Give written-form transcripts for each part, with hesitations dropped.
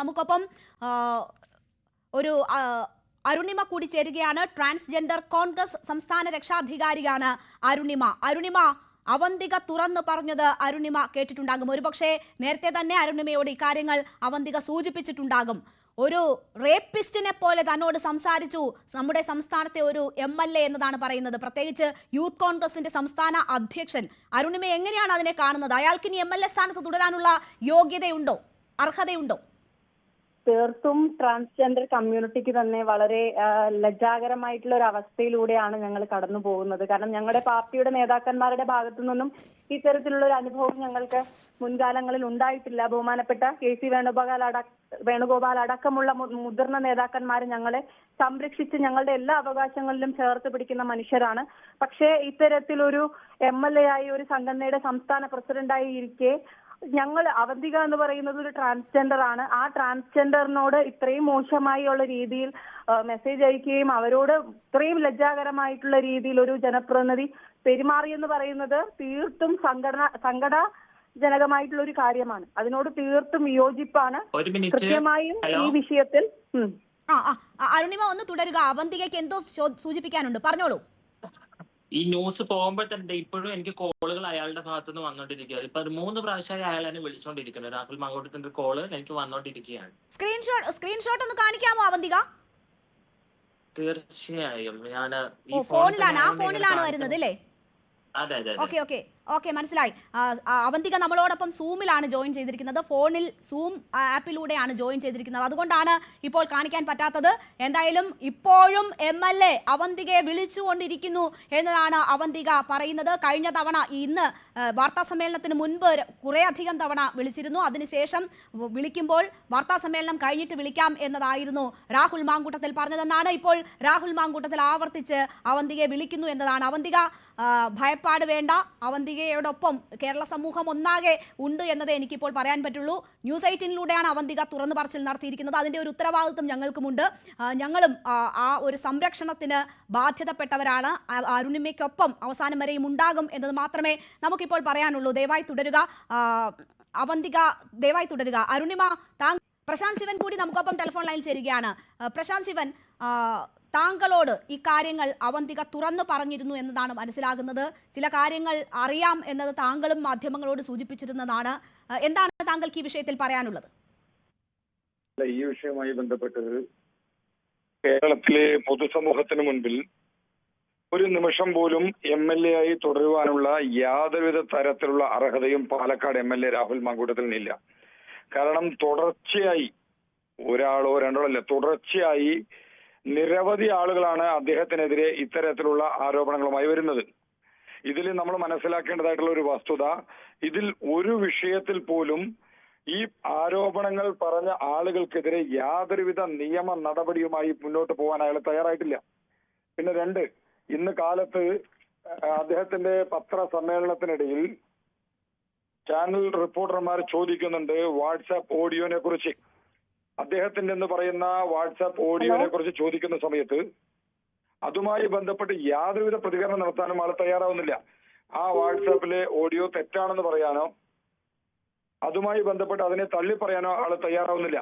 നമുക്കൊപ്പം ഒരു അരുണിമ കൂടി ചേരുകയാണ്. ട്രാൻസ്ജെൻഡർ കോൺഗ്രസ് സംസ്ഥാന രക്ഷാധികാരിയാണ് അരുണിമ. അവന്തിക തുറന്നു പറഞ്ഞത് അരുണിമ കേട്ടിട്ടുണ്ടാകും. ഒരുപക്ഷെ നേരത്തെ തന്നെ അരുണിമയോട് ഇക്കാര്യങ്ങൾ അവന്തിക സൂചിപ്പിച്ചിട്ടുണ്ടാകും. ഒരു റേപ്പിസ്റ്റിനെ പോലെ തന്നോട് സംസാരിച്ചു നമ്മുടെ സംസ്ഥാനത്തെ ഒരു MLA എന്നതാണ് പറയുന്നത്. പ്രത്യേകിച്ച് യൂത്ത് കോൺഗ്രസിന്റെ സംസ്ഥാന അധ്യക്ഷൻ. അരുണിമ എങ്ങനെയാണ് അതിനെ കാണുന്നത്? അയാൾക്ക് ഇനി MLA സ്ഥാനത്ത് തുടരാനുള്ള യോഗ്യതയുണ്ടോ, അർഹതയുണ്ടോ? തീർത്തും ട്രാൻസ്ജെൻഡർ കമ്മ്യൂണിറ്റിക്ക് തന്നെ വളരെ ലജ്ജാകരമായിട്ടുള്ള ഒരു അവസ്ഥയിലൂടെയാണ് ഞങ്ങൾ കടന്നു പോകുന്നത്. കാരണം ഞങ്ങളുടെ പാർട്ടിയുടെ നേതാക്കന്മാരുടെ ഭാഗത്തു നിന്നും ഇത്തരത്തിലുള്ള ഒരു അനുഭവം ഞങ്ങൾക്ക് മുൻകാലങ്ങളിൽ ഉണ്ടായിട്ടില്ല. ബഹുമാനപ്പെട്ട KC വേണുഗോപാൽ അടക്കമുള്ള മുതിർന്ന നേതാക്കന്മാർ ഞങ്ങളെ സംരക്ഷിച്ച് ഞങ്ങളുടെ എല്ലാ അവകാശങ്ങളിലും ചേർത്ത് പിടിക്കുന്ന മനുഷ്യരാണ്. പക്ഷേ ഇത്തരത്തിലൊരു MLA ആയി ഒരു സംഘടനയുടെ സംസ്ഥാന പ്രസിഡന്റായി ഇരിക്കെ ഞങ്ങൾ അവന്തിക എന്ന് പറയുന്നത് ഒരു ട്രാൻസ്ജെൻഡർ ആണ്. ആ ട്രാൻസ്ജെൻഡറിനോട് ഇത്രയും മോശമായുള്ള രീതിയിൽ മെസ്സേജ് അയക്കുകയും അവരോട് ഇത്രയും ലജ്ജാകരമായിട്ടുള്ള രീതിയിൽ ഒരു ജനപ്രതിനിധി പെരുമാറിയെന്ന് പറയുന്നത് തീർത്തും സങ്കടജനകമായിട്ടുള്ള ഒരു കാര്യമാണ്. അതിനോട് തീർത്തും വിയോജിപ്പാണ്. കൃത്യമായും ഈ വിഷയത്തിൽ അരുണിമ ഒന്ന് തുടരുക. അവന്തികയ്ക്ക് എന്തോ സൂചിപ്പിക്കാനുണ്ട്, പറഞ്ഞോളൂ. ഈ ന്യൂസ് പോകുമ്പോൾ തന്നെ ഇപ്പോഴും എനിക്ക് കോളുകൾ അയാളുടെ ഭാഗത്തുനിന്ന് വന്നോണ്ടിരിക്കുക. ഇപ്പൊ 3 പ്രാവശ്യമായി അയാൾ എന്നെ വിളിച്ചോണ്ടിരിക്കുന്നത്. രാഹുൽ മാങ്കൂട്ടത്തിന്റെ കോള് എനിക്ക് വന്നോണ്ടിരിക്കുകയാണ്. സ്ക്രീൻഷോട്ട് ഒന്ന് കാണിക്കാമോ അവന്തിക? തീർച്ചയായും ഞാൻ ഫോണിലാണ് വരുന്നത് അല്ലേ? അതെ. ഓക്കെ, മനസ്സിലായി. അവന്തിക നമ്മളോടൊപ്പം സൂമിലാണ് ജോയിൻ ചെയ്തിരിക്കുന്നത്. ഫോണിൽ സൂം ആപ്പിലൂടെയാണ് ജോയിൻ ചെയ്തിരിക്കുന്നത്. അതുകൊണ്ടാണ് ഇപ്പോൾ കാണിക്കാൻ പറ്റാത്തത്. എന്തായാലും ഇപ്പോഴും MLA അവന്തികയെ വിളിച്ചുകൊണ്ടിരിക്കുന്നു എന്നതാണ് അവന്തിക പറയുന്നത്. കഴിഞ്ഞ തവണ ഇന്ന് വാർത്താ സമ്മേളനത്തിന് മുൻപ് കുറേയധികം തവണ വിളിച്ചിരുന്നു. അതിനുശേഷം വിളിക്കുമ്പോൾ വാർത്താ സമ്മേളനം കഴിഞ്ഞിട്ട് വിളിക്കാം എന്നതായിരുന്നു രാഹുൽ മാങ്കൂട്ടത്തിൽ പറഞ്ഞതെന്നാണ് ഇപ്പോൾ രാഹുൽ മാങ്കൂട്ടത്തിൽ ആവർത്തിച്ച് അവന്തികയെ വിളിക്കുന്നു എന്നതാണ്. അവന്തിക ഭയപ്പാട് വേണ്ട, അവന്തികയോടൊപ്പം കേരള സമൂഹം ഒന്നാകെ ഉണ്ട് എന്നതേ എനിക്കിപ്പോൾ പറയാൻ പറ്റുള്ളൂ. ന്യൂസ് 18ലൂടെയാണ് അവന്തിക തുറന്നു പറച്ചിൽ നടത്തിയിരിക്കുന്നത്. അതിൻ്റെ ഒരു ഉത്തരവാദിത്വം ഞങ്ങൾക്കുമുണ്ട്. ഞങ്ങളും ആ ഒരു സംരക്ഷണത്തിന് ബാധ്യതപ്പെട്ടവരാണ്. അരുണിമയ്ക്കൊപ്പം അവസാനം വരെയും ഉണ്ടാകും എന്നത് മാത്രമേ നമുക്കിപ്പോൾ പറയാനുള്ളൂ. ദയവായി തുടരുക അവന്തിക, ദയവായി തുടരുക. അരുണിമ, പ്രശാന്ത് ശിവൻ കൂടി നമുക്കൊപ്പം ടെലിഫോൺ ലൈനിൽ ചേരുകയാണ്. പ്രശാന്ത് ശിവൻ, താങ്കളോട് ഈ കാര്യങ്ങൾ അവന്തിക തുറന്നു പറഞ്ഞിരുന്നു എന്നതാണ് മനസ്സിലാകുന്നത്. ചില കാര്യങ്ങൾ അറിയാം എന്നത് താങ്കളും മാധ്യമങ്ങളോട് സൂചിപ്പിച്ചിരുന്നതാണ്. എന്താണ് താങ്കൾക്ക് ഈ വിഷയത്തിൽ പറയാനുള്ളത്? ഈ വിഷയവുമായി ബന്ധപ്പെട്ട് കേരളത്തിലെ പൊതുസമൂഹത്തിന് മുൻപിൽ ഒരു നിമിഷം പോലും MLA ആയി തുടരുവാനുള്ള യാതൊരുവിധ തരത്തിലുള്ള അർഹതയും പാലക്കാട് MLA രാഹുൽ മാങ്കൂട്ടത്തിലില്ല. കാരണം തുടർച്ചയായി ഒരാളോ രണ്ടോ അല്ല, തുടർച്ചയായി നിരവധി ആളുകളാണ് അദ്ദേഹത്തിനെതിരെ ഇത്തരത്തിലുള്ള ആരോപണങ്ങളുമായി വരുന്നത്. ഇതിൽ നമ്മൾ മനസ്സിലാക്കേണ്ടതായിട്ടുള്ള ഒരു വസ്തുത, ഇതിൽ ഒരു വിഷയത്തിൽ പോലും ഈ ആരോപണങ്ങൾ പറഞ്ഞ ആളുകൾക്കെതിരെ യാതൊരുവിധ നിയമ നടപടിയുമായി മുന്നോട്ട് പോകാൻ അയാൾ തയ്യാറായിട്ടില്ല. പിന്നെ 2, ഇന്ന് കാലത്ത് അദ്ദേഹത്തിന്റെ പത്രസമ്മേളനത്തിനിടയിൽ ചാനൽ റിപ്പോർട്ടർമാർ ചോദിക്കുന്നുണ്ട് വാട്സാപ്പ് ഓഡിയോനെ കുറിച്ച്. അദ്ദേഹത്തിന്റെ എന്ന് പറയുന്ന വാട്സാപ്പ് ഓഡിയോനെ കുറിച്ച് ചോദിക്കുന്ന സമയത്ത് അതുമായി ബന്ധപ്പെട്ട് യാതൊരുവിധ പ്രതികരണം നടത്താനും ആൾ തയ്യാറാവുന്നില്ല. ആ വാട്സാപ്പിലെ ഓഡിയോ തെറ്റാണെന്ന് പറയാനോ അതുമായി ബന്ധപ്പെട്ട് അതിനെ തള്ളി പറയാനോ ആൾ തയ്യാറാവുന്നില്ല.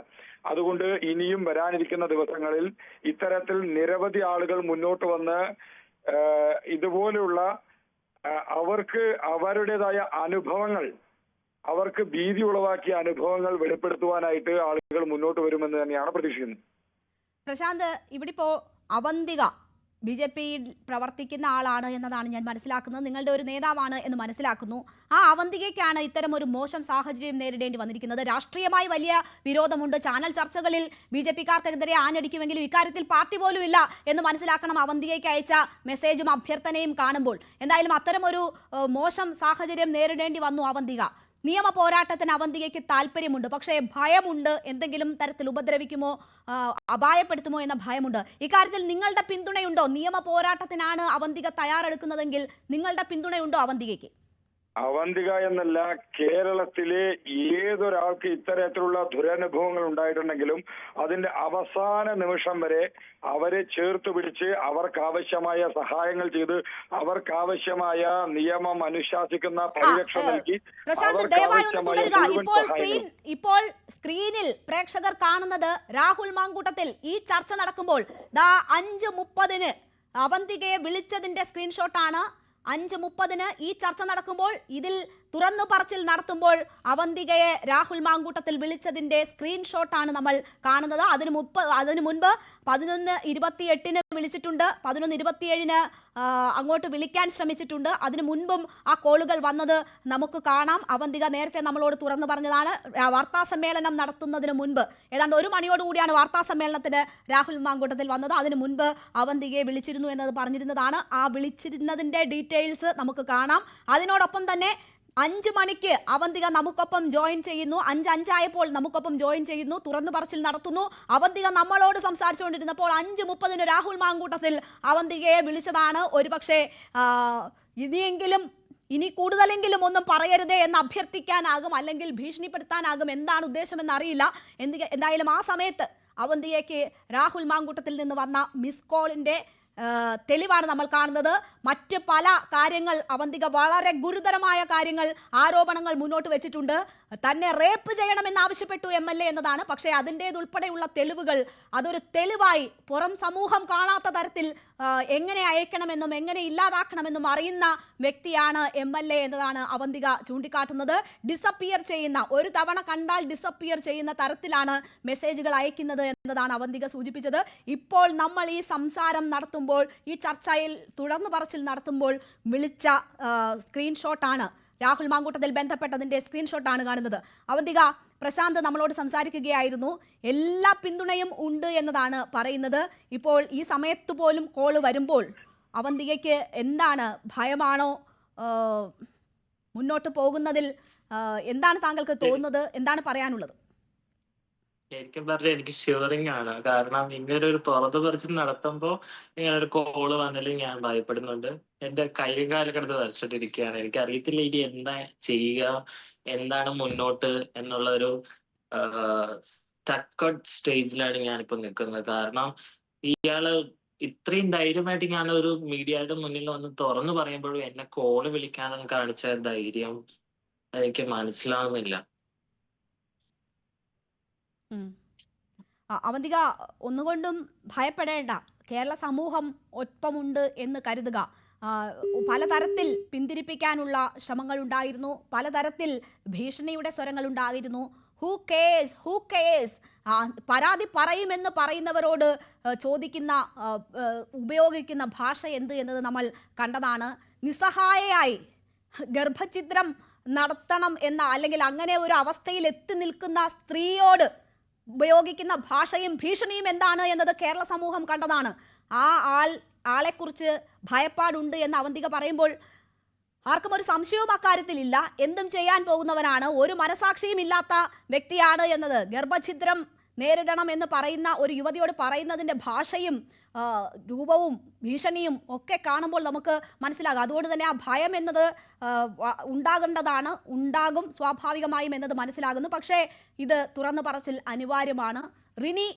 അതുകൊണ്ട് ഇനിയും വരാനിരിക്കുന്ന ദിവസങ്ങളിൽ ഇത്തരത്തിൽ നിരവധി ആളുകൾ മുന്നോട്ട് വന്ന് ഇതുപോലെയുള്ള അവർക്ക് അവരുടേതായ അനുഭവങ്ങൾ, അവർക്ക് ഭീതി ഉളവാക്കിയ അനുഭവങ്ങൾ വെളിപ്പെടുത്തുവാനായിട്ട് ആളുകൾ മുന്നോട്ട് വരുമെന്ന് തന്നെയാണ് പ്രതീക്ഷിക്കുന്നത്. പ്രശാന്ത്, ഇവിടെ ഇപ്പോ അവന്തിക BJPയിൽ പ്രവർത്തിക്കുന്ന ആളാണ് എന്നതാണ് ഞാൻ മനസ്സിലാക്കുന്നത്. നിങ്ങളുടെ ഒരു നേതാവാണ് എന്ന് മനസ്സിലാക്കുന്നു. ആ അവന്തികയ്ക്കാണ് ഇത്തരം ഒരു മോശം സാഹചര്യം നേരിടേണ്ടി വന്നിരിക്കുന്നത്. രാഷ്ട്രീയമായി വലിയ വിരോധമുണ്ട്. ചാനൽ ചർച്ചകളിൽ BJPക്കാർക്കെതിരെ ആഞ്ഞടിക്കുമെങ്കിലും ഇക്കാര്യത്തിൽ പാർട്ടി പോലും ഇല്ല എന്ന് മനസ്സിലാക്കണം. അവന്തികയ്ക്ക് അയച്ച മെസ്സേജും അഭ്യർത്ഥനയും കാണുമ്പോൾ എന്തായാലും അത്തരം ഒരു മോശം സാഹചര്യം നേരിടേണ്ടി വന്നു അവന്തിക. നിയമ പോരാട്ടത്തിന് അവന്തികയ്ക്ക് താല്പര്യമുണ്ട്, പക്ഷേ ഭയമുണ്ട്. എന്തെങ്കിലും തരത്തിൽ ഉപദ്രവിക്കുമോ, അപായപ്പെടുത്തുമോ എന്ന ഭയമുണ്ട്. ഇക്കാര്യത്തിൽ നിങ്ങളുടെ പിന്തുണയുണ്ടോ? നിയമ പോരാട്ടത്തിനാണ് അവന്തിക തയ്യാറെടുക്കുന്നതെങ്കിൽ നിങ്ങളുടെ പിന്തുണയുണ്ടോ അവന്തികയ്ക്ക്? അവന്തിക എന്നല്ല, കേരളത്തിലെ ഏതൊരാൾക്ക് ഇത്തരത്തിലുള്ള ദുരനുഭവങ്ങൾ ഉണ്ടായിട്ടുണ്ടെങ്കിലും അതിന്റെ അവസാന നിമിഷം വരെ അവരെ ചേർത്ത് പിടിച്ച് അവർക്കാവശ്യമായ സഹായങ്ങൾ ചെയ്ത് അവർക്കാവശ്യമായ നിയമം അനുശാസിക്കുന്ന പരിരക്ഷ നൽകി ഇപ്പോൾ സ്ക്രീനിൽ പ്രേക്ഷകർ കാണുന്നത് രാഹുൽ മാങ്കൂട്ടത്തിൽ ഈ ചർച്ച നടക്കുമ്പോൾ 5:30 അവന്തികയെ വിളിച്ചതിന്റെ സ്ക്രീൻഷോട്ടാണ്. 5:30 ഈ ചർച്ച നടക്കുമ്പോൾ ഇതിൽ തുറന്നു പറച്ചിൽ നടത്തുമ്പോൾ അവന്തികയെ രാഹുൽ മാങ്കൂട്ടത്തിൽ വിളിച്ചതിന്റെ സ്ക്രീൻഷോട്ടാണ് നമ്മൾ കാണുന്നത്. അതിനു മുൻപ് 11:28 വിളിച്ചിട്ടുണ്ട്, 11:27 അങ്ങോട്ട് വിളിക്കാൻ ശ്രമിച്ചിട്ടുണ്ട്. അതിനു മുൻപും ആ കോളുകൾ വന്നത് നമുക്ക് കാണാം. അവന്തിക നേരത്തെ നമ്മളോട് തുറന്നു പറഞ്ഞതാണ്. വാർത്താ സമ്മേളനം നടത്തുന്നതിന് മുൻപ് ഏതാണ്ട് 1 മണിയോടുകൂടിയാണ് വാർത്താ സമ്മേളനത്തിന് രാഹുൽ മാങ്കൂട്ടത്തിൽ വന്നത്. അതിനു മുൻപ് അവന്തികയെ വിളിച്ചിരുന്നു എന്നത് പറഞ്ഞിരുന്നതാണ്. ആ വിളിച്ചിരുന്നതിന്റെ ഡീറ്റെയിൽസ് നമുക്ക് കാണാം. അതിനോടൊപ്പം തന്നെ 5 മണിക്ക് അവന്തിക നമുക്കൊപ്പം ജോയിൻ ചെയ്യുന്നു. 5:05 ആയപ്പോൾ നമുക്കൊപ്പം ജോയിൻ ചെയ്യുന്നു, തുറന്നു പറച്ചിൽ നടത്തുന്നു. അവന്തിക നമ്മളോട് സംസാരിച്ചുകൊണ്ടിരുന്നപ്പോൾ 5:30 രാഹുൽ മാങ്കൂട്ടത്തിൽ അവന്തികയെ വിളിച്ചതാണ്. ഒരുപക്ഷെ ഇനി കൂടുതലെങ്കിലും ഒന്നും പറയരുതേ എന്ന് അഭ്യർത്ഥിക്കാനാകും, അല്ലെങ്കിൽ ഭീഷണിപ്പെടുത്താനാകും. എന്താണ് ഉദ്ദേശമെന്ന് അറിയില്ല. എന്തായാലും ആ സമയത്ത് അവന്തികയ്ക്ക് രാഹുൽ മാങ്കൂട്ടത്തിൽ നിന്ന് വന്ന മിസ് കോളിന്റെ തെളിവാണ് നമ്മൾ കാണുന്നത്. മറ്റ് പല കാര്യങ്ങൾ അവന്തിക വളരെ ഗുരുതരമായ കാര്യങ്ങൾ, ആരോപണങ്ങൾ മുന്നോട്ട് വെച്ചിട്ടുണ്ട്. തന്നെ റേപ്പ് ചെയ്യണമെന്ന് ആവശ്യപ്പെട്ടു MLA എന്നതാണ്. പക്ഷേ അതിൻ്റേതുൾപ്പെടെയുള്ള തെളിവുകൾ അതൊരു തെളിവായി പുറം സമൂഹം കാണാത്ത തരത്തിൽ എങ്ങനെ അയക്കണമെന്നും എങ്ങനെ ഇല്ലാതാക്കണമെന്നും അറിയുന്ന വ്യക്തിയാണ് MLA എന്നതാണ് അവന്തിക ചൂണ്ടിക്കാട്ടുന്നത്. ഡിസപ്പിയർ ചെയ്യുന്ന, ഒരു തവണ കണ്ടാൽ ഡിസപ്പിയർ ചെയ്യുന്ന തരത്തിലാണ് മെസ്സേജുകൾ അയക്കുന്നത് എന്നതാണ് അവന്തിക സൂചിപ്പിച്ചത്. ഇപ്പോൾ നമ്മൾ ഈ സംസാരം നടത്തുമ്പോൾ, ഈ ചർച്ചയിൽ തുടർന്ന് പറച്ചിൽ നടത്തുമ്പോൾ വിളിച്ച സ്ക്രീൻഷോട്ടാണ്, രാഹുൽ മാങ്കൂട്ടത്തിൽ ബന്ധപ്പെട്ടതിന്റെ സ്ക്രീൻഷോട്ടാണ് കാണുന്നത്. അവന്തിക, പ്രശാന്ത് നമ്മളോട് സംസാരിക്കുകയായിരുന്നു. എല്ലാ പിന്തുണയും ഉണ്ട് എന്നതാണ് പറയുന്നത്. ഇപ്പോൾ ഈ സമയത്ത് പോലും കോള് വരുമ്പോൾ അവന്തികയ്ക്ക് എന്താണ്, ഭയമാണോ? മുന്നോട്ട് പോകുന്നതിൽ എന്താണ് താങ്കൾക്ക് തോന്നുന്നത്? എന്താണ് പറയാനുള്ളത്? ശരിക്കും പറഞ്ഞാൽ എനിക്ക് ഷിവറിങ് ആണ്. കാരണം ഇങ്ങനെ ഒരു തുറന്നു പറിച്ചിൽ നടത്തുമ്പോൾ ഇങ്ങനെ ഒരു കോള് വന്നതിൽ ഞാൻ ഭയപ്പെടുന്നുണ്ട്. എന്റെ കൈയും കാലും കിടന്ന് വരച്ചിട്ടിരിക്കുകയാണ്. എനിക്ക് അറിയത്തില്ല ഇനി എന്താ ചെയ്യുക, എന്താണ് മുന്നോട്ട് എന്നുള്ള ഒരു സ്റ്റക്കഡ് സ്റ്റേജിലാണ് ഞാനിപ്പോ നിൽക്കുന്നത്. കാരണം ഇയാള് ഇത്രയും ധൈര്യമായിട്ട് ഞാനൊരു മീഡിയയുടെ മുന്നിൽ വന്ന് തുറന്നു പറയുമ്പോഴും എന്നെ കോള് വിളിക്കാനും കാണിച്ച ധൈര്യം എനിക്ക് മനസ്സിലാവുന്നില്ല. അവന്തിക, ഒന്നുകൊണ്ടും ഭയപ്പെടേണ്ട. കേരള സമൂഹം ഒപ്പമുണ്ട് എന്ന് കരുതുക. പലതരത്തിൽ പിന്തിരിപ്പിക്കാനുള്ള ശ്രമങ്ങൾ ഉണ്ടായിരുന്നു, പലതരത്തിൽ ഭീഷണിയുടെ സ്വരങ്ങൾ ഉണ്ടായിരുന്നു. ഹൂ കേസ് പരാതി പറയുമെന്ന് പറയുന്നവരോട് ചോദിക്കുന്ന, ഉപയോഗിക്കുന്ന ഭാഷ എന്ത് എന്നത് നമ്മൾ കണ്ടതാണ്. നിസ്സഹായയായി ഗർഭഛിദ്രം നടത്തണം എന്ന, അല്ലെങ്കിൽ അങ്ങനെ ഒരു അവസ്ഥയിൽ എത്തി നിൽക്കുന്ന സ്ത്രീയോട് ഉപയോഗിക്കുന്ന ഭാഷയും ഭീഷണിയും എന്താണ് എന്നത് കേരള സമൂഹം കണ്ടതാണ്. ആ ആളെക്കുറിച്ച് ഭയപ്പാടുണ്ട് എന്ന് അവന്തിക പറയുമ്പോൾ ആർക്കും ഒരു സംശയവും അക്കാര്യത്തിലില്ല. എന്തും ചെയ്യാൻ പോകുന്നവനാണ്, ഒരു മനസാക്ഷിയും ഇല്ലാത്ത വ്യക്തിയാണ് എന്നത്. ഗർഭഛിദ്രം നേരിടണം എന്ന് പറയുന്ന ഒരു യുവതിയോട് പറയുന്നതിൻ്റെ ഭാഷയും രൂപവും ഭീഷണിയും ഒക്കെ കാണുമ്പോൾ നമുക്ക് മനസ്സിലാകും. അതുകൊണ്ട് തന്നെ ആ ഭയം എന്നത് ഉണ്ടാകേണ്ടതാണ്, ഉണ്ടാകും സ്വാഭാവികമായും എന്നത് മനസ്സിലാകുന്നു. പക്ഷേ ഇത് തുറന്നു പറച്ചിൽ അനിവാര്യമാണ്. റിനി